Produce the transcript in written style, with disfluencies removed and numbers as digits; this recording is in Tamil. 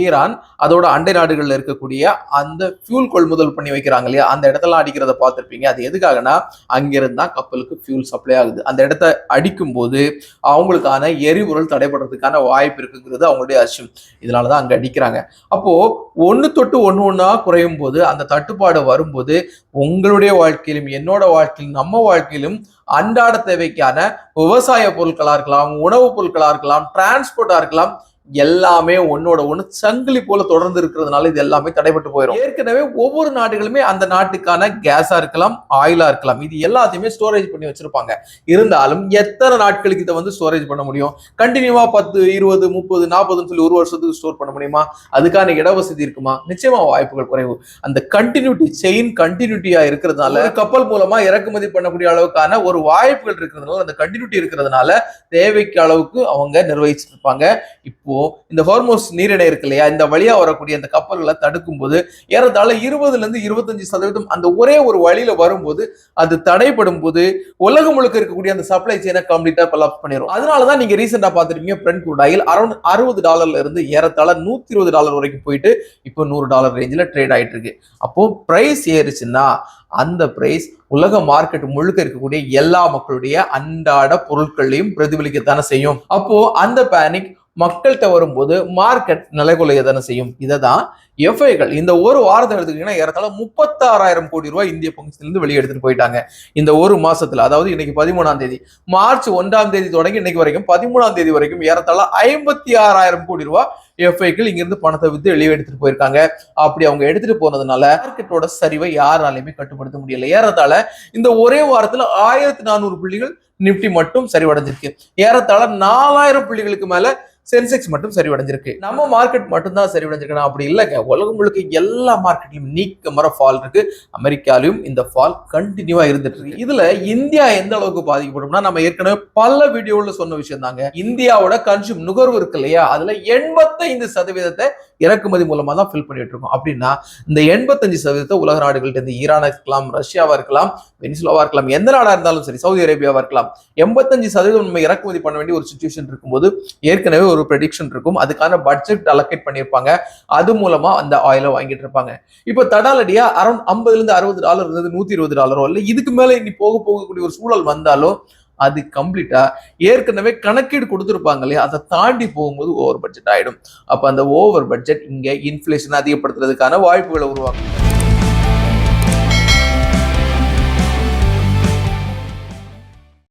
ஈரான் அதோட அண்டை நாடுகள்ல இருக்கக்கூடிய அந்த ஃபியூல் கொள்முதல் பண்ணி வைக்கிறாங்க இல்லையா, அந்த இடத்துல அடிக்கிறத பார்த்துருப்பீங்க. அது எதுக்காகனா அங்கிருந்து தான் கப்பலுக்கு ஃபியூல் சப்ளை ஆகுது. அந்த இடத்த அடிக்கும் போது அவங்களுக்கான எரிபொருள் தடைபடுறதுக்கான வாய்ப்பு இருக்குங்கிறது அவங்களுடைய அச்சம். இதனாலதான் அங்க அடிக்கிறாங்க. அப்போ ஒண்ணு தொட்டு ஒண்ணா குறையும் போது, அந்த தட்டுப்பாடு வரும்போது உங்களுடைய வாழ்க்கையிலும் என்னோட வாழ்க்கையிலும் நம்ம வாழ்க்கையிலும் அன்றாட தேவைக்கான விவசாய பொருட்களா இருக்கலாம், உணவுப் பொருட்களா இருக்கலாம், டிரான்ஸ்போர்ட்டா இருக்கலாம், எல்லாமே ஒன்னோட ஒண்ணு சங்கிலி போல தொடர்ந்து இருக்கிறதுனால இது எல்லாமே தடைபட்டு போயிடும். ஏற்கனவே ஒவ்வொரு நாடுகளுமே அந்த நாட்டுக்கான கேஸா இருக்கலாம், ஆயிலா இருக்கலாம், இது எல்லாத்தையுமே ஸ்டோரேஜ் பண்ணி வச்சிருப்பாங்க. இருந்தாலும் எத்தனை நாட்களுக்கு இதை வந்து ஸ்டோரேஜ் பண்ண முடியும்? கண்டினியூவா 10, 20, 30, 40 சொல்லி ஒரு வருஷத்துக்கு ஸ்டோர் பண்ண முடியுமா? அதுக்கான இடவசதி இருக்குமா? நிச்சயமா வாய்ப்புகள் குறைவு. அந்த கண்டினியூட்டி, செயின் கண்டினியூட்டியா இருக்கிறதுனால, கப்பல் மூலமா இறக்குமதி பண்ணக்கூடிய அளவுக்கான ஒரு வாய்ப்புகள் இருக்கிறதுனால, அந்த கண்டினியூட்டி இருக்கிறதுனால தேவைக்கு அளவுக்கு அவங்க நிர்வகிச்சிட்டு இருப்பாங்க. இப்போ இந்த ஹார்மோஸ் நீரிணை இருக்கு இல்லையா, இந்த வழியா வரக்கூடிய அந்த கப்பல்களை தடுக்கும் போது ஏறத்தாழ 20-25% அந்த ஒரே ஒரு வழியில வரும்போது அது தடைப்படும் போது உலகம் முழுக்க இருக்கக்கூடிய அந்த சப்ளை செயினை கம்ப்ளீட்டா கொலாப்ஸ் பண்ணிரும். அதனாலதான் நீங்க ரீசெண்டா பாத்துருப்பீங்க, பிரெண்ட் க்ரூட் ஆயில் அரௌண்ட் $60 இருந்து ஏறத்தாழ $120 வரைக்கும் போயிட்டு இப்போ $100 ரேஞ்சில ட்ரேட் ஆயிட்டு இருக்கு. அப்போ பிரைஸ் ஏறுச்சுன்னா அந்த பிரைஸ் உலக மார்க்கெட் முழுக்க இருக்கக்கூடிய எல்லா மக்களுடைய அன்றாட பொருட்களையும் பிரதிபலிக்கத்தானே செய்யும். அப்போ அந்த பேனிக் மக்கள்கிட்ட வரும்போது மார்க்கெட் நிலைகுலைய தானே செய்யும். இதைதான் எஃப்ஐகள் இந்த ஒரு வாரத்தை எடுத்துக்கிட்டீங்கன்னா ஏறத்தாழ 36,000 கோடி ரூபாய் இந்திய பங்குல வெளியே எடுத்துட்டு போயிட்டாங்க. இந்த ஒரு மாசத்துல, அதாவது இன்னைக்கு 13ஆம் தேதி, மார்ச் 1ஆம் தேதி தொடங்கி இன்னைக்கு வரைக்கும் 13ஆம் தேதி வரைக்கும் ஏறத்தாழ 56,000 கோடி ரூபாய் எஃப்ஐக்கள் இங்கிருந்து பணத்தை வித்து வெளியே எடுத்துட்டு போயிருக்காங்க. அப்படி அவங்க எடுத்துட்டு போனதுனால மார்க்கெட்டோட சரிவை யாராலையுமே கட்டுப்படுத்த முடியல. ஏறத்தாழ இந்த ஒரே வாரத்துல 1400 புள்ளிகள் நிப்டி மட்டும் சரிவடைஞ்சிருக்கு. ஏறத்தாழ 4000 புள்ளிகளுக்கு மேல சென்செக்ஸ் மட்டும் சரிவடைஞ்சிருக்கு. நம்ம மார்க்கெட் மட்டும் தான் சரிவடைஞ்சிருக்கணும் அப்படி இல்லைங்க. உலகம் முழுக்க எல்லா மார்க்கெட்லயும் நீக்க மர ஃபால் இருக்கு. அமெரிக்காலையும் இந்த ஃபால் கண்டினியூவா இருந்துட்டு இருக்கு. இதுல இந்தியா எந்த அளவுக்கு பாதிக்கப்படும்னா, நம்ம ஏற்கனவே பல வீடியோல சொன்ன விஷயம் தாங்க. இந்தியாவோட கன்சூம் நுகர்வு இருக்கு இல்லையா, அதுல 85% இறக்குமதி மூலமா தான் ஃபில் பண்ணிட்டு இருக்கோம். அப்படின்னா இந்த 85% உலக நாடுகள்ட்ட இருந்து, ஈரானா இருக்கலாம், ரஷ்யாவா இருக்கலாம், வெனிசுலாவா இருக்கலாம், எந்த நாடா இருந்தாலும் சரி, சவுதி அரேபியாவா இருக்கலாம், 85% நம்ம இறக்குமதி பண்ண வேண்டிய ஒரு சிச்சுவேஷன் இருக்கும்போது ஏற்கனவே ஒரு ப்ரெடிக்ஷன் இருக்கும். அதுக்கான பட்ஜெட் அலோகேட் பண்ணியிருப்பாங்க. அது மூலமா அந்த ஆயிலை வாங்கிட்டு இருப்பாங்க. இப்போ தடாலடியா அரௌண்ட் $50-60 இருந்தது $120 இல்லை, இதுக்கு மேல இனி போகக்கூடிய ஒரு சூழல் வந்தாலும் அது கம்ப்ளீட்டா ஏற்கனவே கணக்கீடு கொடுத்துருப்பாங்க இல்லையா, அதை தாண்டி போகும்போது ஓவர் பட்ஜெட் ஆயிடும். அப்ப அந்த ஓவர் பட்ஜெட் இங்க இன்ஃபிளேஷன் அதிகப்படுத்துறதுக்கான வாய்ப்புகளை உருவாக்கும்.